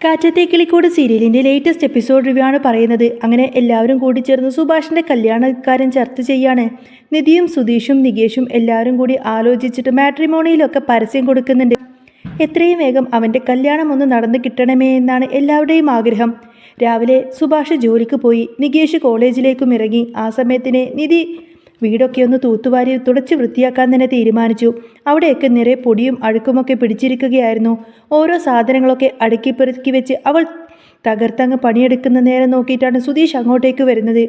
കാറ്റത്തെ കിളിക്കൂട് സീരിയലിന്റെ latest episode review ആണ് പറയുന്നത്. അങ്ങനെ എല്ലാവരും കൂടി ചേർന്ന് സുഭാഷിന്റെ കല്യാണക്കാരൻ ചർച്ച ചെയ്യാണ്. നിധിയും സുധീഷും നികേഷും എല്ലാവരും കൂടി ആലോചിച്ചിട്ട് മാട്രിമോണിയിലൊക്കെ പരസ്യം കൊടുക്കുന്നുണ്ട്. എത്രയും വേഗം അവന്റെ കല്യാണം ഒന്ന് നടന്നു കിട്ടണമേ എന്നാണ് എല്ലാവരുടെയും ആഗ്രഹം. രാവിലെ സുഭാഷ് ജോലിക്ക് പോയി, നികേഷ് കോളേജിലേക്കും ഇറങ്ങി. ആ സമയത്തിന് നിധി വീടൊക്കെ ഒന്ന് തൂത്തുവാരി തുടച്ച് വൃത്തിയാക്കാൻ തന്നെ തീരുമാനിച്ചു. അവിടെയൊക്കെ നിറയെ പൊടിയും അഴുക്കുമൊക്കെ പിടിച്ചിരിക്കുകയായിരുന്നു. ഓരോ സാധനങ്ങളൊക്കെ അടുക്കി പെറുക്കി വെച്ച് അവൾ തകർത്തങ്ങ് പണിയെടുക്കുന്ന നേരം നോക്കിയിട്ടാണ് സുധീഷ് അങ്ങോട്ടേക്ക് വരുന്നത്.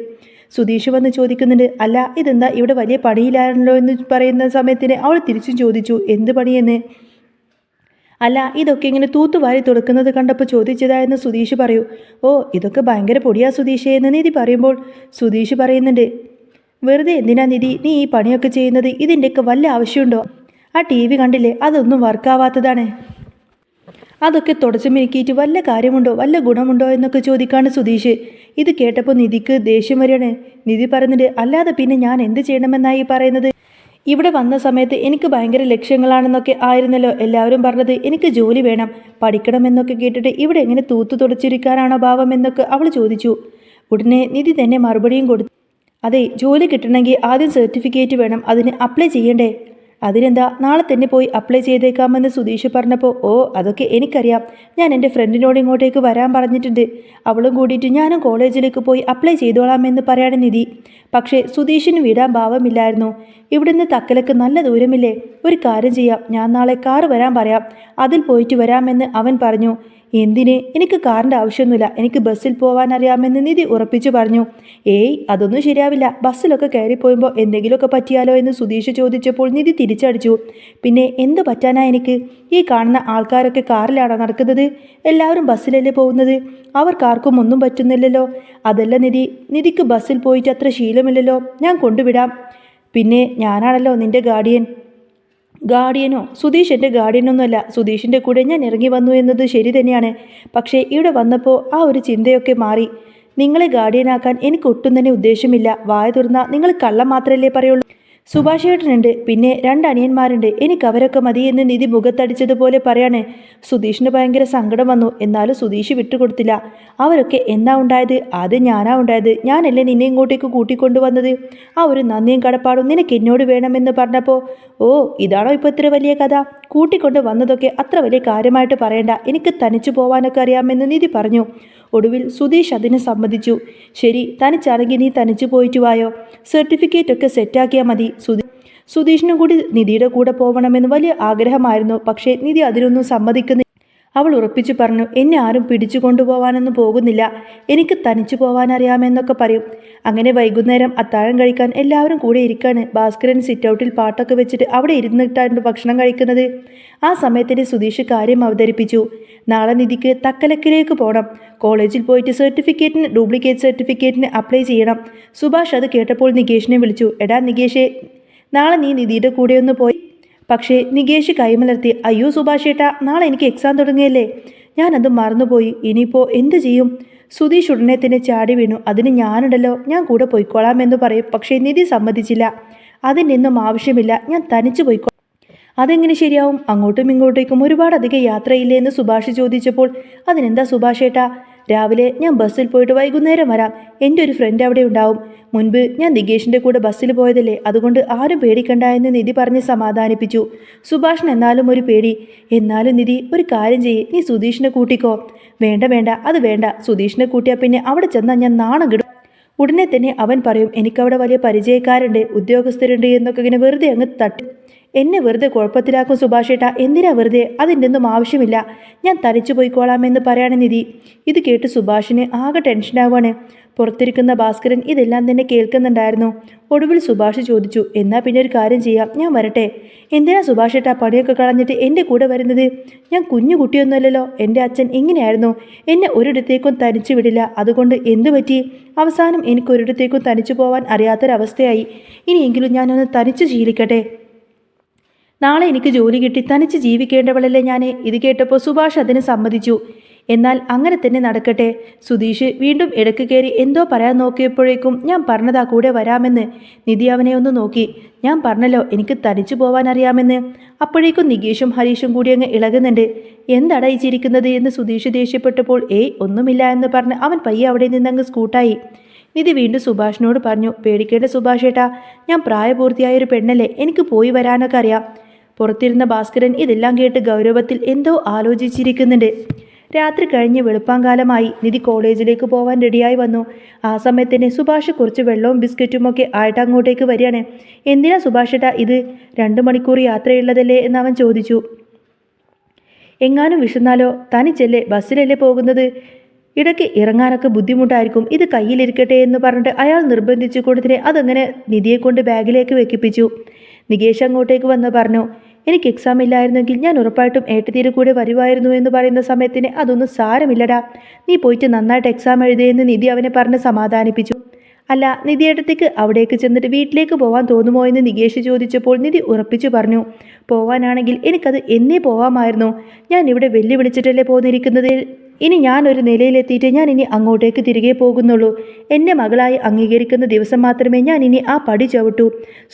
സുധീഷ് വന്ന് ചോദിക്കുന്നുണ്ട്, അല്ല ഇതെന്താ ഇവിടെ വലിയ പണിയിലാണല്ലോ എന്ന് പറയുന്ന സമയത്തിന് അവൾ തിരിച്ചും ചോദിച്ചു, എന്ത് പണിയെന്ന്. അല്ല ഇതൊക്കെ ഇങ്ങനെ തൂത്തുവാരി തുടക്കുന്നത് കണ്ടപ്പോൾ ചോദിച്ചതായെന്ന് സുധീഷ് പറയൂ. ഓ ഇതൊക്കെ ഭയങ്കര പൊടിയാ സുധീഷേ എന്ന് നിധി പറയുമ്പോൾ സുധീഷ് പറയുന്നുണ്ട്, വെറുതെ എന്തിനാ നിധി നീ ഈ പണിയൊക്കെ ചെയ്യുന്നത്? ഇതിൻ്റെയൊക്കെ വല്ല ആവശ്യമുണ്ടോ? ആ ടി വി കണ്ടില്ലേ, അതൊന്നും വർക്കാവാത്തതാണ്. അതൊക്കെ തുടച്ചു മിനുക്കിയിട്ട് വല്ല കാര്യമുണ്ടോ, വല്ല ഗുണമുണ്ടോ എന്നൊക്കെ ചോദിക്കാണ് സുധീഷ്. ഇത് കേട്ടപ്പോൾ നിധിക്ക് ദേഷ്യം വരികയാണ്. നിധി പറയുന്നുണ്ട്, അല്ലാതെ പിന്നെ ഞാൻ എന്ത് ചെയ്യണമെന്നായി പറയുന്നത്? ഇവിടെ വന്ന സമയത്ത് എനിക്ക് ഭയങ്കര ലക്ഷ്യങ്ങളാണെന്നൊക്കെ ആയിരുന്നല്ലോ എല്ലാവരും പറഞ്ഞത്. എനിക്ക് ജോലി വേണം, പഠിക്കണമെന്നൊക്കെ കേട്ടിട്ട് ഇവിടെ എങ്ങനെ തൂത്തു തുടച്ചിരിക്കാനാണോ ഭാവം എന്നൊക്കെ അവൾ ചോദിച്ചു. ഉടനെ നിധി തന്നെ മറുപടിയും കൊടുത്തു, അതെ ജോലി കിട്ടണമെങ്കിൽ ആദ്യം സർട്ടിഫിക്കറ്റ് വേണം, അതിന് അപ്ലൈ ചെയ്യണ്ടേ? അതിനെന്താ നാളെ തന്നെ പോയി അപ്ലൈ ചെയ്തേക്കാമെന്ന് സുധീഷ് പറഞ്ഞപ്പോൾ, ഓ അതൊക്കെ എനിക്കറിയാം, ഞാൻ എൻ്റെ ഫ്രണ്ടിനോട് ഇങ്ങോട്ടേക്ക് വരാൻ പറഞ്ഞിട്ടുണ്ട്, അവളും കൂടിയിട്ട് ഞാനും കോളേജിലേക്ക് പോയി അപ്ലൈ ചെയ്തോളാമെന്ന് പറയാണ് നിധി. പക്ഷേ സുധീഷിന് വിടാൻ ഭാവമില്ലായിരുന്നു. ഇവിടുന്ന് തക്കലക്ക് നല്ല ദൂരമില്ലേ, ഒരു കാര്യം ചെയ്യാം, ഞാൻ നാളെ കാറ് വരാൻ പറയാം, അതിൽ പോയിട്ട് വരാമെന്ന് അവൻ പറഞ്ഞു. എന്തിന്? എനിക്ക് കാറിൻ്റെ ആവശ്യമൊന്നുമില്ല, എനിക്ക് ബസ്സിൽ പോകാൻ അറിയാമെന്ന് നിധി ഉറപ്പിച്ചു പറഞ്ഞു. ഏയ് അതൊന്നും ശരിയാവില്ല, ബസ്സിലൊക്കെ കയറിപ്പോയുമ്പോൾ എന്തെങ്കിലുമൊക്കെ പറ്റിയാലോ എന്ന് സുധീഷ് ചോദിച്ചപ്പോൾ നിധി തിരിച്ചടിച്ചു. പിന്നെ എന്ത് പറ്റാനാ എനിക്ക്? ഈ കാണുന്ന ആൾക്കാരൊക്കെ കാറിലാണോ നടക്കുന്നത്? എല്ലാവരും ബസ്സിലല്ലേ പോകുന്നത്? അവർക്കാർക്കും ഒന്നും പറ്റുന്നില്ലല്ലോ. അതല്ല നിധി, നിധിക്ക് ബസ്സിൽ പോയിട്ട് അത്ര ശീലമില്ലല്ലോ, ഞാൻ കൊണ്ടുവിടാം. പിന്നെ ഞാനാണല്ലോ നിന്റെ ഗാർഡിയനോ? സുധീഷ് എൻ്റെ ഗാർഡിയനൊന്നുമല്ല. സുധീഷിൻ്റെ കൂടെ ഞാൻ ഇറങ്ങി വന്നു എന്നത് ശരി തന്നെയാണ്. പക്ഷേ ഇവിടെ വന്നപ്പോൾ ആ ഒരു ചിന്തയൊക്കെ മാറി. നിങ്ങളെ ഗാർഡിയനാക്കാൻ എനിക്ക് ഒട്ടും തന്നെ ഉദ്ദേശമില്ല. വായ തുറന്നാൽ നിങ്ങൾ കള്ളം മാത്രമല്ലേ പറയുള്ളൂ. സുഭാഷ് ഏട്ടനുണ്ട്, പിന്നെ 2 അനിയന്മാരുണ്ട്, എനിക്ക് അവരൊക്കെ മതി എന്ന് നിധി മുഖത്തടിച്ചതുപോലെ പറയാണ്. സുധീഷിന് ഭയങ്കര സങ്കടം വന്നു. എന്നാലും സുധീഷ് വിട്ടുകൊടുത്തില്ല. അവരൊക്കെ എന്നാ ഉണ്ടായത്? ആദ്യം ഞാനാ ഉണ്ടായത്. ഞാനല്ലേ നിന്നെ ഇങ്ങോട്ടേക്ക് കൂട്ടിക്കൊണ്ടുവന്നത്. ആ ഒരു നന്ദിയും കടപ്പാടും നിനക്ക് എന്നോട് വേണമെന്ന് പറഞ്ഞപ്പോൾ, ഓ ഇതാണോ ഇപ്പോൾ ഇത്ര വലിയ കഥ? കൂട്ടിക്കൊണ്ട് വന്നതൊക്കെ അത്ര വലിയ കാര്യമായിട്ട് പറയണ്ട, എനിക്ക് തനിച്ചു പോവാനൊക്കെ അറിയാമെന്ന് നിധി പറഞ്ഞു. ഒടുവിൽ സുധീഷ് അതിന് സമ്മതിച്ചു. ശരി, തനിച്ചാണെങ്കിൽ നീ തനിച്ചു പോയിട്ട് വായോ, സർട്ടിഫിക്കറ്റ് ഒക്കെ സെറ്റാക്കിയാൽ മതി. സുധീഷിനും കൂടി നിധിയുടെ കൂടെ പോകണമെന്ന് വലിയ ആഗ്രഹമായിരുന്നു. പക്ഷേ നിധി അതിനൊന്നും സമ്മതിക്കുന്നില്ല. അവൾ ഉറപ്പിച്ചു പറഞ്ഞു, എന്നെ ആരും പിടിച്ചു കൊണ്ടുപോകാനൊന്നും പോകുന്നില്ല, എനിക്ക് തനിച്ചു പോകാനറിയാമെന്നൊക്കെ പറയും. അങ്ങനെ വൈകുന്നേരം അത്താഴം കഴിക്കാൻ എല്ലാവരും കൂടെ ഇരിക്കാണ്. ഭാസ്കരൻ സിറ്റൗട്ടിൽ പാട്ടൊക്കെ വെച്ചിട്ട് അവിടെ ഇരുന്നിട്ടാണ് ഭക്ഷണം കഴിക്കുന്നത്. ആ സമയത്തിന് സുധീഷ് കാര്യം അവതരിപ്പിച്ചു. നാളെ നിധിക്ക് തക്കലക്കിലേക്ക് പോകണം, കോളേജിൽ പോയിട്ട് ഡ്യൂപ്ലിക്കേറ്റ് സർട്ടിഫിക്കറ്റിന് അപ്ലൈ ചെയ്യണം. സുഭാഷ് അത് കേട്ടപ്പോൾ നികേഷിനെ വിളിച്ചു. എടാ നികേഷേ, നാളെ നീ നിധിയുടെ കൂടെ ഒന്ന് പോയി. പക്ഷേ നികേഷ് കൈമലർത്തി, അയ്യോ സുഭാഷ് ഏട്ടാ, നാളെ എനിക്ക് എക്സാം തുടങ്ങിയല്ലേ, ഞാനത് മറന്നുപോയി, ഇനിയിപ്പോൾ എന്തു ചെയ്യും? സുധീഷ് ഉടനെ തന്നെ ചാടി വീണു. അതിന് ഞാനുണ്ടല്ലോ, ഞാൻ കൂടെ പോയിക്കോളാം എന്ന് പറയും. പക്ഷേ നിധി സമ്മതിച്ചില്ല. അതിനൊന്നും ആവശ്യമില്ല, ഞാൻ തനിച്ചു പോയിക്കോളാം. അതെങ്ങനെ ശരിയാവും? അങ്ങോട്ടും ഇങ്ങോട്ടേക്കും ഒരുപാടധികം യാത്രയില്ലേ എന്ന് സുഭാഷ് ചോദിച്ചപ്പോൾ, അതിനെന്താ സുഭാഷ് ഏട്ടാ, രാവിലെ ഞാൻ ബസ്സിൽ പോയിട്ട് വൈകുന്നേരം വരാം, എൻ്റെ ഒരു ഫ്രണ്ട് അവിടെ ഉണ്ടാവും. മുൻപ് ഞാൻ നികേഷിൻ്റെ കൂടെ ബസ്സിൽ പോയതല്ലേ, അതുകൊണ്ട് ആരും പേടിക്കണ്ട എന്ന് നിധി പറഞ്ഞ് സമാധാനിപ്പിച്ചു. സുഭാഷിന് എന്നാലും ഒരു പേടി. എന്നാലും നിധി ഒരു കാര്യം ചെയ്യ്, നീ സുധീഷിനെ കൂട്ടിക്കോ. വേണ്ട വേണ്ട, അത് വേണ്ട, സുധീഷിനെ കൂട്ടിയാൽ പിന്നെ അവിടെ ചെന്നാൽ ഞാൻ നാണം കിടും. ഉടനെ തന്നെ അവൻ പറയും, എനിക്കവിടെ വലിയ പരിചയക്കാരുണ്ട്, ഉദ്യോഗസ്ഥരുണ്ട് എന്നൊക്കെ ഇങ്ങനെ വെറുതെ അങ്ങ് തട്ടി എന്നെ വെറുതെ കുഴപ്പത്തിലാക്കും. സുഭാഷ് ഏട്ടാ, എന്തിനാ വെറുതെ? അതിൻ്റെ ഒന്നും ആവശ്യമില്ല, ഞാൻ തനിച്ചു പോയിക്കോളാമെന്ന് പറയാണ് നിധി. ഇത് കേട്ട് സുഭാഷിന് ആകെ ടെൻഷനാവാണ്. പുറത്തിരിക്കുന്ന ഭാസ്കരൻ ഇതെല്ലാം തന്നെ കേൾക്കുന്നുണ്ടായിരുന്നു. ഒടുവിൽ സുഭാഷ് ചോദിച്ചു, എന്നാൽ പിന്നെ ഒരു കാര്യം ചെയ്യാം, ഞാൻ വരട്ടെ? എന്തിനാ സുഭാഷ് ഏട്ടാ പണിയൊക്കെ കളഞ്ഞിട്ട് എൻ്റെ കൂടെ വരുന്നത്? ഞാൻ കുഞ്ഞു കുട്ടിയൊന്നുമല്ലല്ലോ, എൻ്റെ അച്ഛൻ ഇങ്ങനെയായിരുന്നു, എന്നെ ഒരിടത്തേക്കും തനിച്ചു വിടില്ല. അതുകൊണ്ട് എന്തു പറ്റി? അവസാനം എനിക്കൊരിടത്തേക്കും തനിച്ചു പോവാൻ അറിയാത്തൊരവസ്ഥയായി. ഇനിയെങ്കിലും ഞാനൊന്ന് തനിച്ചു ശീലിക്കട്ടെ. നാളെ എനിക്ക് ജോലി കിട്ടി തനിച്ച് ജീവിക്കേണ്ടവളല്ലേ ഞാൻ. ഇത് കേട്ടപ്പോൾ സുഭാഷ് അതിന് സമ്മതിച്ചു. എന്നാൽ അങ്ങനെ തന്നെ നടക്കട്ടെ. സുധീഷ് വീണ്ടും ഇടയ്ക്ക് കയറി എന്തോ പറയാൻ നോക്കിയപ്പോഴേക്കും ഞാൻ പറഞ്ഞതാ കൂടെ വരാമെന്ന്. നിധി അവനെ ഒന്ന് നോക്കി. ഞാൻ പറഞ്ഞല്ലോ എനിക്ക് തനിച്ചു പോവാൻ അറിയാമെന്ന്. അപ്പോഴേക്കും നികേഷും ഹരീഷും കൂടി അങ്ങ് ഇളകുന്നുണ്ട്. എന്താടാ ഈ ചിരിക്കുന്നത് എന്ന് സുധീഷ് ദേഷ്യപ്പെട്ടപ്പോൾ ഒന്നുമില്ല എന്ന് പറഞ്ഞ് അവൻ പയ്യെ അവിടെ നിന്നങ്ങ് സ്കൂട്ടായി. നിധി വീണ്ടും സുഭാഷിനോട് പറഞ്ഞു, പേടിക്കേണ്ട സുഭാഷ് ഏട്ടാ, ഞാൻ പ്രായപൂർത്തിയായൊരു പെണ്ണല്ലേ, എനിക്ക് പോയി വരാനൊക്കെ അറിയാം. പുറത്തിരുന്ന ഭാസ്കരൻ ഇതെല്ലാം കേട്ട് ഗൗരവത്തിൽ എന്തോ ആലോചിച്ചിരിക്കുന്നുണ്ട്. രാത്രി കഴിഞ്ഞ് വെളുപ്പാങ്കാലമായി. നിധി കോളേജിലേക്ക് പോവാൻ റെഡിയായി വന്നു. ആ സമയത്തന്നെ സുഭാഷ് കുറച്ച് വെള്ളവും ബിസ്ക്കറ്റുമൊക്കെ ആയിട്ട് അങ്ങോട്ടേക്ക് വരികയാണ്. എന്തിനാ സുഭാഷ് ഏട്ടാ ഇത്? 2 മണിക്കൂർ യാത്രയുള്ളതല്ലേ എന്ന് അവൻ ചോദിച്ചു. എങ്ങാനും വിശന്നാലോ? തനിച്ചല്ലേ, ബസ്സിലല്ലേ പോകുന്നത്? ഇടയ്ക്ക് ഇറങ്ങാനൊക്കെ ബുദ്ധിമുട്ടായിരിക്കും, ഇത് കയ്യിലിരിക്കട്ടെ എന്ന് പറഞ്ഞിട്ട് അയാൾ നിർബന്ധിച്ചു കൊടുത്തിനെ അതങ്ങനെ നിധിയെ കൊണ്ട് ബാഗിലേക്ക് വെക്കിപ്പിച്ചു. നികേഷ് അങ്ങോട്ടേക്ക് വന്ന് പറഞ്ഞു, എനിക്ക് എക്സാം ഇല്ലായിരുന്നെങ്കിൽ ഞാൻ ഉറപ്പായിട്ടും ഏട്ടത്തീരെ കൂടെ വരുമായിരുന്നു എന്ന് പറയുന്ന സമയത്തിന് അതൊന്നും സാരമില്ലടാ, നീ പോയിട്ട് നന്നായിട്ട് എക്സാം എഴുതിയെന്ന് നിധി അവനെ പറഞ്ഞ് സമാധാനിപ്പിച്ചു. അല്ല, നിധിയേട്ടത്തേക്ക് അവിടേക്ക് ചെന്നിട്ട് വീട്ടിലേക്ക് പോകാൻ തോന്നുമോ എന്ന് നികേഷ് ചോദിച്ചപ്പോൾ നിധി ഉറപ്പിച്ചു പറഞ്ഞു, പോവാനാണെങ്കിൽ എനിക്കത് എന്നേ പോവാമായിരുന്നു. ഞാൻ ഇവിടെ വെല്ലുവിളിച്ചിട്ടല്ലേ പോന്നിരിക്കുന്നത്. ഇനി ഞാനൊരു നിലയിലെത്തിയിട്ട് ഞാൻ ഇനി അങ്ങോട്ടേക്ക് തിരികെ പോകുന്നുള്ളൂ. എൻ്റെ മകളായി അംഗീകരിക്കുന്ന ദിവസം മാത്രമേ ഞാൻ ഇനി ആ പടി ചവിട്ടൂ.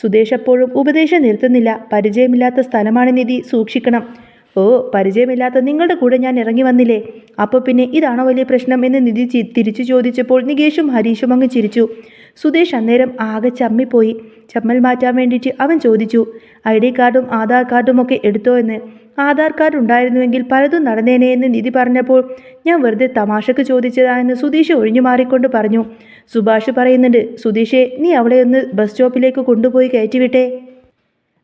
സുദേശ് അപ്പോഴും ഉപദേശം നിർത്തുന്നില്ല. പരിചയമില്ലാത്ത സ്ഥലമാണ് നിധി, സൂക്ഷിക്കണം. ഓ, പരിചയമില്ലാത്ത നിങ്ങളുടെ കൂടെ ഞാൻ ഇറങ്ങി വന്നില്ലേ, അപ്പോൾ പിന്നെ ഇതാണോ വലിയ പ്രശ്നം എന്ന് നിധി തിരിച്ചു ചോദിച്ചപ്പോൾ നികേഷും ഹരീഷും അങ്ങ് ചിരിച്ചു. സുദേശ് അന്നേരം ആകെ ചമ്മിപ്പോയി. ചമ്മൽ മാറ്റാൻ വേണ്ടിയിട്ട് അവൻ ചോദിച്ചു, ID കാർഡും ആധാർ കാർഡും ഒക്കെ എടുത്തോ എന്ന്. ആധാർ കാർഡ് ഉണ്ടായിരുന്നുവെങ്കിൽ പലതും നടന്നേനെ എന്ന് നിധി പറഞ്ഞപ്പോൾ ഞാൻ വെറുതെ തമാശക്ക് ചോദിച്ചതാ എന്ന് സുധീഷ് ഒഴിഞ്ഞു മാറിക്കൊണ്ട് പറഞ്ഞു. സുഭാഷ് പറയുന്നുണ്ട്, സുധീഷേ, നീ അവളെ ഒന്ന് ബസ് സ്റ്റോപ്പിലേക്ക് കൊണ്ടുപോയി കയറ്റിവിട്ടേ.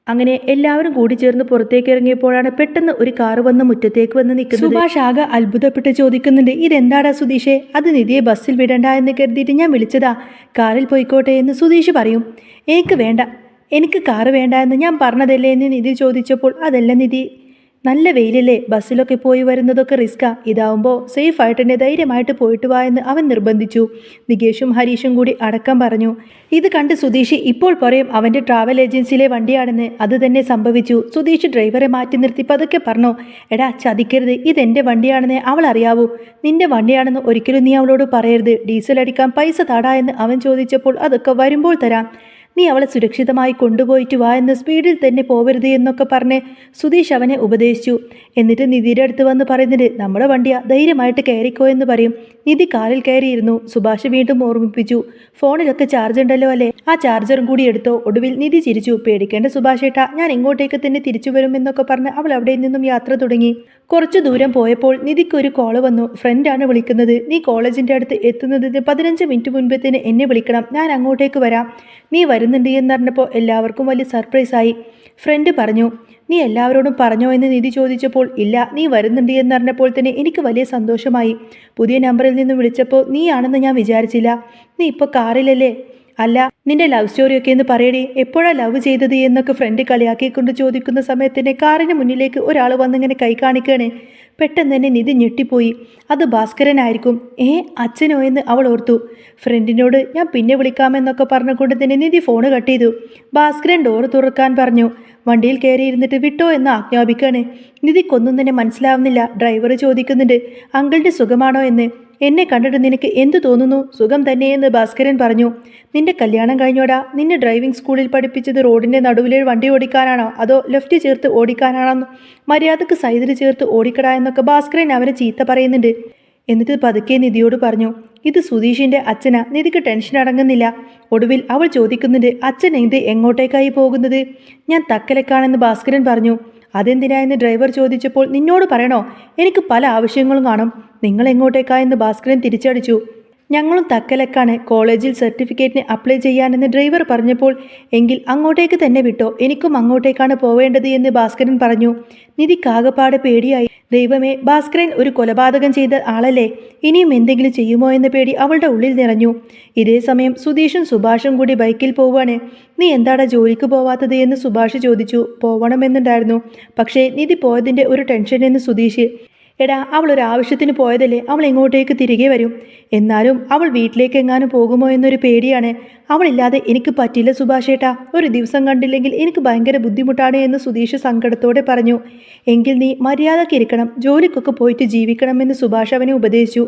അങ്ങനെ എല്ലാവരും കൂടി ചേർന്ന് പുറത്തേക്ക് ഇറങ്ങിയപ്പോഴാണ് പെട്ടെന്ന് ഒരു കാറ് വന്ന് മുറ്റത്തേക്ക് വന്ന് നിൽക്കുന്നത്. സുഭാഷ് ആകെ അത്ഭുതപ്പെട്ട് ചോദിക്കുന്നുണ്ട്, ഇതെന്താടാ സുധീഷേ? അത് നിധിയെ ബസ്സിൽ വിടണ്ട എന്ന് കരുതിയിട്ട് ഞാൻ വിളിച്ചതാ, കാറിൽ പോയിക്കോട്ടെ എന്ന് സുധീഷ് പറയും. എനിക്ക് കാറ് വേണ്ട എന്ന് ഞാൻ പറഞ്ഞതല്ലേ എന്ന് നിധി ചോദിച്ചപ്പോൾ, അതല്ല നിധി, നല്ല വെയിലല്ലേ, ബസ്സിലൊക്കെ പോയി വരുന്നതൊക്കെ റിസ്ക്കാ, ഇതാവുമ്പോൾ സേഫായിട്ട് തന്നെ ധൈര്യമായിട്ട് പോയിട്ട് വാ എന്ന് അവൻ നിർബന്ധിച്ചു. നികേഷും ഹരീഷും കൂടി അടക്കം പറഞ്ഞു. ഇത് കണ്ട് സുധീഷ് ഇപ്പോൾ പറയും അവൻ്റെ ട്രാവൽ ഏജൻസിയിലെ വണ്ടിയാണെന്ന്. അത് തന്നെ സംഭവിച്ചു. സുധീഷ് ഡ്രൈവറെ മാറ്റി നിർത്തി പതുക്കെ പറഞ്ഞു, എടാ ചതിക്കരുത്, ഇതെൻ്റെ വണ്ടിയാണെന്ന് അവൾ അറിയാവൂ. നിന്റെ വണ്ടിയാണെന്ന് ഒരിക്കലും നീ അവളോട് പറയരുത്. ഡീസൽ അടിക്കാൻ പൈസ താടാ എന്ന് അവൻ ചോദിച്ചപ്പോൾ, അതൊക്കെ വരുമ്പോൾ തരാം, നീ അവളെ സുരക്ഷിതമായി കൊണ്ടുപോയിട്ട് വാ എന്ന്, സ്പീഡിൽ തന്നെ പോവരുത് എന്നൊക്കെ പറഞ്ഞ് സുധീഷ് അവനെ ഉപദേശിച്ചു. എന്നിട്ട് നിധിയുടെ അടുത്ത് വന്ന് പറയുന്നത്, നമ്മുടെ വണ്ടിയാ, ധൈര്യമായിട്ട് കയറിക്കോ എന്ന് പറയും. നിധി കാറിൽ കയറിയിരുന്നു. സുഭാഷ് വീണ്ടും ഓർമ്മിപ്പിച്ചു, ഫോണിലൊക്കെ ചാർജ് ഉണ്ടല്ലോ അല്ലേ, ആ ചാർജറും കൂടി എടുത്തോ. ഒടുവിൽ നിധി ചിരിച്ചു. പേടിക്കേണ്ട സുഭാഷ് ഏട്ടാ, ഞാൻ ഇങ്ങോട്ടേക്ക് തന്നെ തിരിച്ചു വരും എന്നൊക്കെ പറഞ്ഞ് അവൾ അവിടെ നിന്നും യാത്ര തുടങ്ങി. കുറച്ചു ദൂരം പോയപ്പോൾ നിധിക്ക് ഒരു കോള് വന്നു. ഫ്രണ്ടാണ് വിളിക്കുന്നത്. നീ കോളേജിൻ്റെ അടുത്ത് എത്തുന്നതിന് 15 മിനിറ്റ് മുൻപേ തന്നെ എന്നെ വിളിക്കണം, ഞാൻ അങ്ങോട്ടേക്ക് വരാം. നീ വരുന്നുണ്ട് എന്നറിഞ്ഞപ്പോൾ എല്ലാവർക്കും വലിയ സർപ്രൈസായി. ഫ്രണ്ട് പറഞ്ഞു, നീ എല്ലാവരോടും പറഞ്ഞോ എന്ന് നിധി ചോദിച്ചപ്പോൾ, ഇല്ല, നീ വരുന്നുണ്ട് എന്നറിഞ്ഞപ്പോൾ തന്നെ എനിക്ക് വലിയ സന്തോഷമായി. പുതിയ നമ്പറിൽ നിന്നും വിളിച്ചപ്പോൾ നീയാണെന്ന് ഞാൻ വിചാരിച്ചില്ല. നീ ഇപ്പോൾ കാറിലല്ലേ? അല്ല, നിന്റെ ലവ് സ്റ്റോറിയൊക്കെ എന്ന് പറയടി, എപ്പോഴാണ് ലവ് ചെയ്തത് എന്നൊക്കെ ഫ്രണ്ട് കളിയാക്കിക്കൊണ്ട് ചോദിക്കുന്ന സമയത്തന്നെ കാറിന് മുന്നിലേക്ക് ഒരാൾ വന്നിങ്ങനെ കൈ കാണിക്കുകയാണ്. പെട്ടെന്ന് തന്നെ നിധി ഞെട്ടിപ്പോയി. അത് ഭാസ്കരനായിരിക്കും. അച്ഛനോ എന്ന് അവൾ ഓർത്തു. ഫ്രണ്ടിനോട് ഞാൻ പിന്നെ വിളിക്കാമെന്നൊക്കെ പറഞ്ഞുകൊണ്ട് തന്നെ നിധി ഫോണ് കട്ട് ചെയ്തു. ഭാസ്കരൻ ഡോറ് തുറക്കാൻ പറഞ്ഞു. വണ്ടിയിൽ കയറിയിരുന്നിട്ട് വിട്ടോ എന്ന് ആജ്ഞാപിക്കാണ്. നിധിക്കൊന്നും തന്നെ മനസ്സിലാവുന്നില്ല. ഡ്രൈവർ ചോദിക്കുന്നുണ്ട്, അങ്കിളുടെ സുഖമാണോ എന്ന്. എന്നെ കണ്ടിട്ട് നിനക്ക് എന്തു തോന്നുന്നു? സുഖം തന്നെയെന്ന് ഭാസ്കരൻ പറഞ്ഞു. നിന്റെ കല്യാണം കഴിഞ്ഞോടാ? നിന്നെ ഡ്രൈവിംഗ് സ്കൂളിൽ പഠിപ്പിച്ചത് റോഡിൻ്റെ നടുവിലെ വണ്ടി ഓടിക്കാനാണോ അതോ ലെഫ്റ്റ് ചേർത്ത് ഓടിക്കാനാണോ? മര്യാദക്ക് സൈഡിൽ ചേർത്ത് ഓടിക്കടാ എന്നൊക്കെ ഭാസ്കരൻ അവനെ ചീത്ത പറയുന്നുണ്ട്. എന്നിട്ട് പതുക്കെ നിധിയോട് പറഞ്ഞു, ഇത് സുധീഷിൻ്റെ അച്ഛനാ. നിധിക്ക് ടെൻഷൻ അടങ്ങുന്നില്ല. ഒടുവിൽ അവൾ ചോദിക്കുന്നുണ്ട്, അച്ഛൻ എങ്ങോട്ടേക്കായി പോകുന്നത്? ഞാൻ തക്കലക്കാണെന്ന് ഭാസ്കരൻ പറഞ്ഞു. അതെന്തിനാ എന്ന് ഡ്രൈവർ ചോദിച്ചപ്പോൾ, നിന്നോട് പറയണോ? എനിക്ക് പല ആവശ്യങ്ങളും കാണും. നിങ്ങൾ എങ്ങോട്ടേക്കായെന്ന് ഭാസ്കരൻ തിരിച്ചടിച്ചു. ഞങ്ങളും തക്കലക്കാണ്, കോളേജിൽ സർട്ടിഫിക്കറ്റിന് അപ്ലൈ ചെയ്യാനെന്ന് ഡ്രൈവർ പറഞ്ഞപ്പോൾ, എങ്കിൽ അങ്ങോട്ടേക്ക് തന്നെ വിട്ടോ, എനിക്കും അങ്ങോട്ടേക്കാണ് പോവേണ്ടത് എന്ന് ഭാസ്കരൻ പറഞ്ഞു. നിധിക്കാകപ്പാടെ പേടിയായി. ദൈവമേ, ഭാസ്കരൻ ഒരു കൊലപാതകം ചെയ്ത ആളല്ലേ, ഇനിയും എന്തെങ്കിലും ചെയ്യുമോ എന്ന പേടി അവളുടെ ഉള്ളിൽ നിറഞ്ഞു. ഇതേ സമയം സുധീഷും സുഭാഷും കൂടി ബൈക്കിൽ പോവാണ്. നീ എന്താടാ ജോലിക്ക് പോവാത്തത് എന്ന് സുഭാഷ് ചോദിച്ചു. പോവണമെന്നുണ്ടായിരുന്നു, പക്ഷേ നിധി പോയതിൻ്റെ ഒരു ടെൻഷൻ എന്ന് സുധീഷ്. എടാ അവൾ ഒരു ആവശ്യത്തിന് പോയതല്ലേ, അവൾ എങ്ങോട്ടേക്ക് തിരികെ വരും. എന്നാലും അവൾ വീട്ടിലേക്ക് എങ്ങാനും പോകുമോ എന്നൊരു പേടിയാണ്. അവളില്ലാതെ എനിക്ക് പറ്റില്ല സുഭാഷേട്ടാ. ഒരു ദിവസം കണ്ടില്ലെങ്കിൽ എനിക്ക് ഭയങ്കര ബുദ്ധിമുട്ടാണ് എന്ന് സുധീഷ് സങ്കടത്തോടെ പറഞ്ഞു. എങ്കിൽ നീ മര്യാദയ്ക്ക് ഇരിക്കണം, ജോലിക്കൊക്കെ പോയിട്ട് ജീവിക്കണമെന്ന് സുഭാഷ് അവനെ ഉപദേശിച്ചു.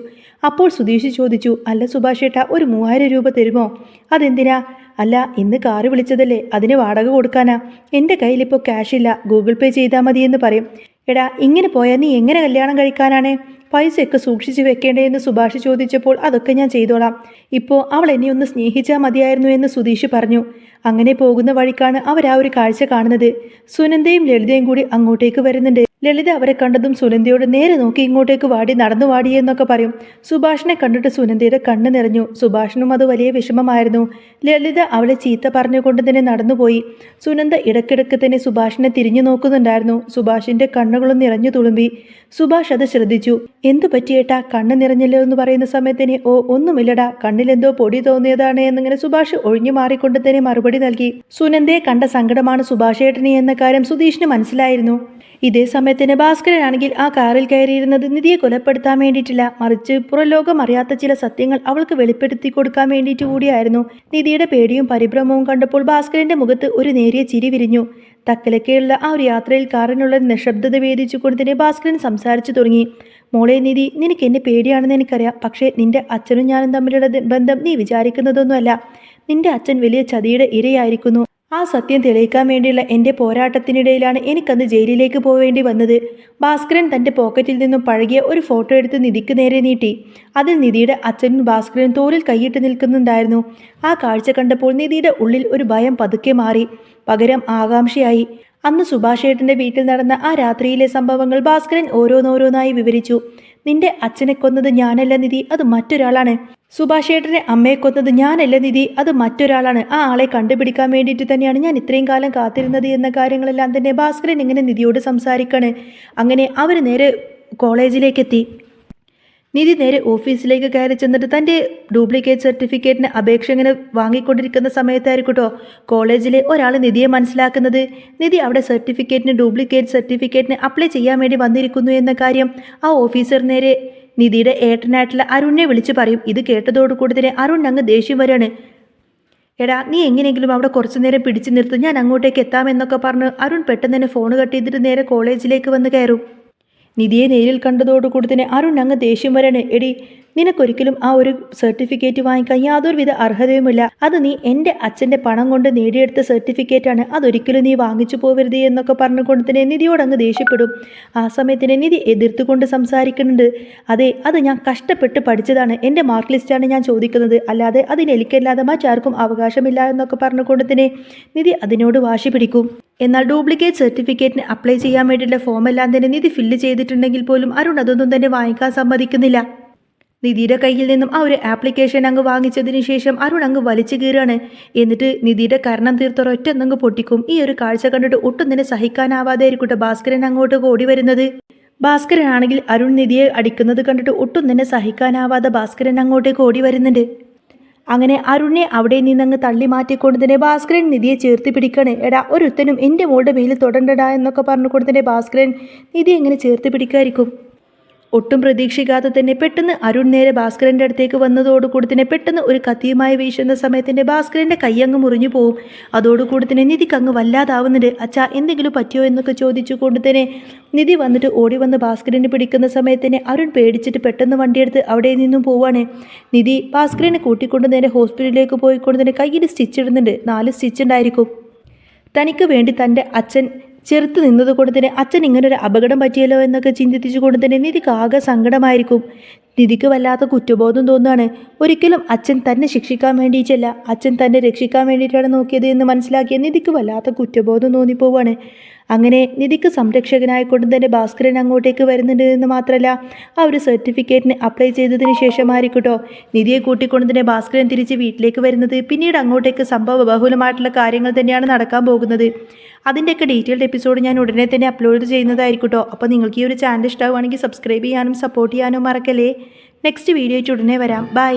അപ്പോൾ സുധീഷ് ചോദിച്ചു, അല്ല സുഭാഷേട്ടാ, ഒരു 3000 രൂപ തരുമോ? അതെന്തിനാ? അല്ല, ഇന്ന് കാറ് വിളിച്ചതല്ലേ, അതിന് വാടക കൊടുക്കാനാ. എൻ്റെ കയ്യിലിപ്പോൾ ക്യാഷില്ല, ഗൂഗിൾ പേ ചെയ്താൽ മതിയെന്ന് പറയും. എടാ ഇങ്ങനെ പോയാൽ നീ എങ്ങനെ കല്യാണം കഴിക്കാനാണ്? പൈസയൊക്കെ സൂക്ഷിച്ച് വെക്കേണ്ടതെന്ന് സുഭാഷ് ചോദിച്ചപ്പോൾ അതൊക്കെ ഞാൻ ചെയ്തോളാം. ഇപ്പോൾ അവൾ എന്നെ ഒന്ന് സ്നേഹിച്ചാൽ മതിയായിരുന്നു എന്ന് സുധീഷ് പറഞ്ഞു. അങ്ങനെ പോകുന്ന വഴിക്കാണ് അവർ ആ ഒരു കാഴ്ച കാണുന്നത്. സുനന്ദയും ലളിതയും കൂടി അങ്ങോട്ടേക്ക് വരുന്നുണ്ട്. ലളിത അവരെ കണ്ടതും സുനന്ദയോട് നേരെ നോക്കി ഇങ്ങോട്ടേക്ക് വാടി, നടന്നു വാടിയെന്നൊക്കെ പറയും. സുഭാഷിനെ കണ്ടിട്ട് സുനന്ദയുടെ കണ്ണ് നിറഞ്ഞു. സുഭാഷിനും അത് വലിയ വിഷമമായിരുന്നു. ലളിത അവളെ ചീത്ത പറഞ്ഞുകൊണ്ട് തന്നെ നടന്നുപോയി. സുനന്ദ ഇടയ്ക്കിടയ്ക്ക് തന്നെ സുഭാഷിനെ തിരിഞ്ഞു നോക്കുന്നുണ്ടായിരുന്നു. സുഭാഷിന്റെ കണ്ണുകളും നിറഞ്ഞു തുളുമ്പി. സുഭാഷ് അത് ശ്രദ്ധിച്ചു. എന്തു പറ്റിയേട്ടാ, കണ്ണ് നിറഞ്ഞല്ലോ എന്ന് പറയുന്ന സമയത്തിന് ഓ ഒന്നുമില്ലടാ, കണ്ണിലെന്തോ പൊടി തോന്നിയതാണ് എന്നിങ്ങനെ സുഭാഷ് ഒഴിഞ്ഞു മാറിക്കൊണ്ട് തന്നെ മറുപടി നൽകി. സുനന്ദയെ കണ്ട സങ്കടമാണ് സുഭാഷേട്ടനെ എന്ന കാര്യം സുധീഷിന് മനസ്സിലായിരുന്നു. ഇതേ സമയത്തിന് ഭാസ്കരനാണെങ്കിൽ ആ കാറിൽ കയറിയിരുന്നത് നിധിയെ കൊലപ്പെടുത്താൻ വേണ്ടിയിട്ടില്ല, മറിച്ച് പുറംലോകം അറിയാത്ത ചില സത്യങ്ങൾ അവൾക്ക് വെളിപ്പെടുത്തി കൊടുക്കാൻ വേണ്ടിയിട്ട് കൂടിയായിരുന്നു. നിധിയുടെ പേടിയും പരിഭ്രമവും കണ്ടപ്പോൾ ഭാസ്കരന്റെ മുഖത്ത് ഒരു നേരിയ ചിരി വിരിഞ്ഞു. തക്കലൊക്കെയുള്ള ആ ഒരു യാത്രയിൽ കാറിനുള്ള നിശബ്ദത വേദിച്ചുകൊണ്ട് തന്നെ ഭാസ്കരൻ സംസാരിച്ചു തുടങ്ങി. മോളെ നിധി, നിനക്ക് എന്നെ പേടിയാണെന്ന് എനിക്കറിയാം. പക്ഷേ നിന്റെ അച്ഛനും ഞാനും തമ്മിലുള്ള ബന്ധം നീ വിചാരിക്കുന്നതൊന്നുമല്ല. നിന്റെ അച്ഛൻ വലിയ ചതിയുടെ ഇരയായിരിക്കുന്നു. ആ സത്യം തെളിയിക്കാൻ വേണ്ടിയുള്ള എൻ്റെ പോരാട്ടത്തിനിടയിലാണ് എനിക്കന്ന് ജയിലിലേക്ക് പോവേണ്ടി വന്നത്. ഭാസ്കരൻ തൻ്റെ പോക്കറ്റിൽ നിന്നും പഴകിയ ഒരു ഫോട്ടോ എടുത്ത് നിധിക്ക് നേരെ നീട്ടി. അതിൽ നിധിയുടെ അച്ഛനും ഭാസ്കരൻ തോളിൽ കൈയിട്ട് നിൽക്കുന്നുണ്ടായിരുന്നു. ആ കാഴ്ച കണ്ടപ്പോൾ നിധിയുടെ ഉള്ളിൽ ഒരു ഭയം പതുക്കെ മാറി, പകരം ആകാംക്ഷയായി. അന്ന് സുഭാഷേട്ടൻ്റെ വീട്ടിൽ നടന്ന ആ രാത്രിയിലെ സംഭവങ്ങൾ ഭാസ്കരൻ ഓരോന്നോരോന്നായി വിവരിച്ചു. നിന്റെ അച്ഛനെ കൊന്നത് ഞാനല്ല നിധി, അത് മറ്റൊരാളാണ്. സുഭാഷേട്ടനെ അമ്മയെ കൊന്നത് ഞാനല്ല നിധി, അത് മറ്റൊരാളാണ്. ആ ആളെ കണ്ടുപിടിക്കാൻ വേണ്ടിയിട്ട് തന്നെയാണ് ഞാൻ ഇത്രയും കാലം കാത്തിരുന്നത് എന്ന കാര്യങ്ങളെല്ലാം തന്നെ ഭാസ്കരൻ ഇങ്ങനെ നിധിയോട് സംസാരിക്കാണ്. അങ്ങനെ അവർ നേരെ കോളേജിലേക്കെത്തി. നിധി നേരെ ഓഫീസിലേക്ക് കയറി ചെന്നിട്ട് തൻ്റെ ഡ്യൂപ്ലിക്കേറ്റ് സർട്ടിഫിക്കറ്റിന് അപേക്ഷ ഇങ്ങനെ വാങ്ങിക്കൊണ്ടിരിക്കുന്ന സമയത്തായിരിക്കട്ടോ കോളേജിലെ ഒരാൾ നിധിയെ മനസ്സിലാക്കുന്നത്. നിധി അവിടെ ഡ്യൂപ്ലിക്കേറ്റ് സർട്ടിഫിക്കറ്റിന് അപ്ലൈ ചെയ്യാൻ വേണ്ടി വന്നിരിക്കുന്നു എന്ന കാര്യം ആ ഓഫീസർ നേരെ നിധിയുടെ ഏട്ടനായിട്ടുള്ള അരുണിനെ വിളിച്ചു പറയും. ഇത് കേട്ടതോടുകൂടി തന്നെ അരുൺ അങ്ങ് ദേഷ്യം വരികയാണ്. എടാ നീ എങ്ങനെയെങ്കിലും അവിടെ കുറച്ചു നേരം പിടിച്ചു നിർത്തും, ഞാൻ അങ്ങോട്ടേക്ക് എത്താമെന്നൊക്കെ പറഞ്ഞ് അരുൺ പെട്ടെന്ന് തന്നെ ഫോൺ കട്ട് ചെയ്തിട്ട് നേരെ കോളേജിലേക്ക് വന്ന് കയറും. നിധിയെ നേരിൽ കണ്ടതോടുകൂടി തന്നെ അരുൺ അങ്ങ് ദേഷ്യം വരാണ്. എടി, നിനക്കൊരിക്കലും ആ ഒരു സർട്ടിഫിക്കറ്റ് വാങ്ങിക്കാൻ യാതൊരുവിധ അർഹതയുമില്ല. അത് നീ എൻ്റെ അച്ഛൻ്റെ പണം കൊണ്ട് നേടിയെടുത്ത സർട്ടിഫിക്കറ്റാണ്, അതൊരിക്കലും നീ വാങ്ങിച്ചു പോവരുത് എന്നൊക്കെ പറഞ്ഞുകൊണ്ട് തന്നെ നിധിയോട് അങ്ങ് ദേഷ്യപ്പെടും. ആ സമയത്തിന് നിധി എതിർത്തുകൊണ്ട് സംസാരിക്കുന്നുണ്ട്. അതെ, അത് ഞാൻ കഷ്ടപ്പെട്ട് പഠിച്ചതാണ്, എൻ്റെ മാർക്ക് ലിസ്റ്റാണ് ഞാൻ ചോദിക്കുന്നത്, അല്ലാതെ അതിന് എനിക്കല്ലാതെ മറ്റാർക്കും അവകാശമില്ല എന്നൊക്കെ പറഞ്ഞുകൊണ്ട് തന്നെ നിധി അതിനോട് വാശി പിടിക്കും. എന്നാൽ ഡ്യൂപ്ലിക്കേറ്റ് സർട്ടിഫിക്കറ്റിന് അപ്ലൈ ചെയ്യാൻ വേണ്ടിയിട്ടുള്ള ഫോമെല്ലാം തന്നെ നിധി ഫില്ല് ചെയ്തിട്ടുണ്ടെങ്കിൽ പോലും അരുൺ അതൊന്നും തന്നെ വാങ്ങിക്കാൻ സമ്മതിക്കുന്നില്ല. നിധിയുടെ കയ്യിൽ നിന്നും ആ ഒരു ആപ്ലിക്കേഷൻ അങ്ങ് വാങ്ങിച്ചതിന് ശേഷം അരുൺ അങ്ങ് വലിച്ചു കീറാണ്. എന്നിട്ട് നിധിയുടെ കരണം തീർത്തൊരൊറ്റ അങ്ങ് പൊട്ടിക്കും. ഈ ഒരു കാഴ്ച കണ്ടിട്ട് ഒട്ടും തന്നെ സഹിക്കാനാവാതെ ആയിരിക്കട്ടെ ഭാസ്കരൻ അങ്ങോട്ട് ഓടി വരുന്നത്. ഭാസ്കരനാണെങ്കിൽ അരുൺ നിധിയെ അടിക്കുന്നത് കണ്ടിട്ട് ഒട്ടും തന്നെ സഹിക്കാനാവാതെ ഭാസ്കരൻ അങ്ങോട്ടേക്ക് ഓടി വരുന്നുണ്ട്. അങ്ങനെ അരുണിനെ അവിടെ നിന്നങ്ങ് തള്ളി മാറ്റിക്കൊണ്ട് തന്നെ ഭാസ്കരൻ നിധിയെ ചേർത്ത് പിടിക്കണേ. എടാ, ഒരുത്തനും എൻ്റെ മോളുടെ മേലിൽ തൊടണ്ടടാ എന്നൊക്കെ പറഞ്ഞുകൊണ്ട് തന്നെ ഭാസ്കരൻ നിധി എങ്ങനെ ചേർത്ത് പിടിക്കായിരിക്കും. ഒട്ടും പ്രതീക്ഷിക്കാതെ തന്നെ പെട്ടെന്ന് അരുൺ നേരെ ഭാസ്കരൻ്റെ അടുത്തേക്ക് വന്നതോടുകൂടി തന്നെ പെട്ടെന്ന് ഒരു കത്തിയുമായി വീശുന്ന സമയത്തിൻ്റെ ഭാസ്കരൻ്റെ കൈയങ്ങ് മുറിഞ്ഞു പോവും. അതോടുകൂടി തന്നെ നിധിക്ക് അങ്ങ് വല്ലാതാവുന്നുണ്ട്. അച്ഛാ, എന്തെങ്കിലും പറ്റിയോ എന്നൊക്കെ ചോദിച്ചുകൊണ്ട് തന്നെ നിധി വന്നിട്ട് ഓടി വന്ന് ഭാസ്കരനെ പിടിക്കുന്ന സമയത്തിന് അരുൺ പേടിച്ചിട്ട് പെട്ടെന്ന് വണ്ടിയെടുത്ത് അവിടെ നിന്നും പോവാണ്. നിധി ഭാസ്കരനെ കൂട്ടിക്കൊണ്ട് നേരെ ഹോസ്പിറ്റലിലേക്ക് പോയിക്കൊണ്ട് തന്നെ കയ്യിൽ സ്റ്റിച്ച് ഇടുന്നുണ്ട്. 4 സ്റ്റിച്ച് ഉണ്ടായിരിക്കും. തനിക്ക് വേണ്ടി തൻ്റെ അച്ഛൻ ചെറുത്ത് നിന്നതുകൊണ്ട് തന്നെ അച്ഛൻ ഇങ്ങനൊരു അപകടം പറ്റിയല്ലോ എന്നൊക്കെ ചിന്തിച്ചുകൊണ്ട് തന്നെ നിധിക്ക് ആകെ സങ്കടമായിരിക്കും. നിധിക്ക് വല്ലാത്ത കുറ്റബോധം തോന്നുകയാണ്. ഒരിക്കലും അച്ഛൻ തന്നെ ശിക്ഷിക്കാൻ വേണ്ടിയിട്ടല്ല, അച്ഛൻ തന്നെ രക്ഷിക്കാൻ വേണ്ടിയിട്ടാണ് നോക്കിയത് എന്ന് മനസ്സിലാക്കിയ നിധിക്ക് വല്ലാത്ത കുറ്റബോധം തോന്നിപ്പോവാണ്. അങ്ങനെ നിധിക്ക് സംരക്ഷകനായിക്കൊണ്ട് തന്നെ ഭാസ്കരൻ അങ്ങോട്ടേക്ക് വരുന്നുണ്ട് എന്ന് മാത്രമല്ല ആ ഒരു സർട്ടിഫിക്കറ്റിന് അപ്ലൈ ചെയ്തതിന് ശേഷമായിരിക്കട്ടോ നിധിയെ കൂട്ടിക്കൊണ്ട് തന്നെ ഭാസ്കരൻ തിരിച്ച് വീട്ടിലേക്ക് വരുന്നത്. പിന്നീട് അങ്ങോട്ടേക്ക് സംഭവ ബഹുലമായിട്ടുള്ള കാര്യങ്ങൾ തന്നെയാണ് നടക്കാൻ പോകുന്നത്. അതിൻ്റെയൊക്കെ ഡീറ്റെയിൽഡ് എപ്പിസോഡ് ഞാൻ ഉടനെ തന്നെ അപ്ലോഡ് ചെയ്യുന്നതായിരിക്കട്ടോ. അപ്പോൾ നിങ്ങൾക്ക് ഈ ഒരു ചാനൽ ഇഷ്ടമാവുകയാണെങ്കിൽ സബ്സ്ക്രൈബ് ചെയ്യാനും സപ്പോർട്ട് ചെയ്യാനും മറക്കല്ലേ. നെക്സ്റ്റ് വീഡിയോ ആയിട്ട് ഉടനെ വരാം. ബൈ.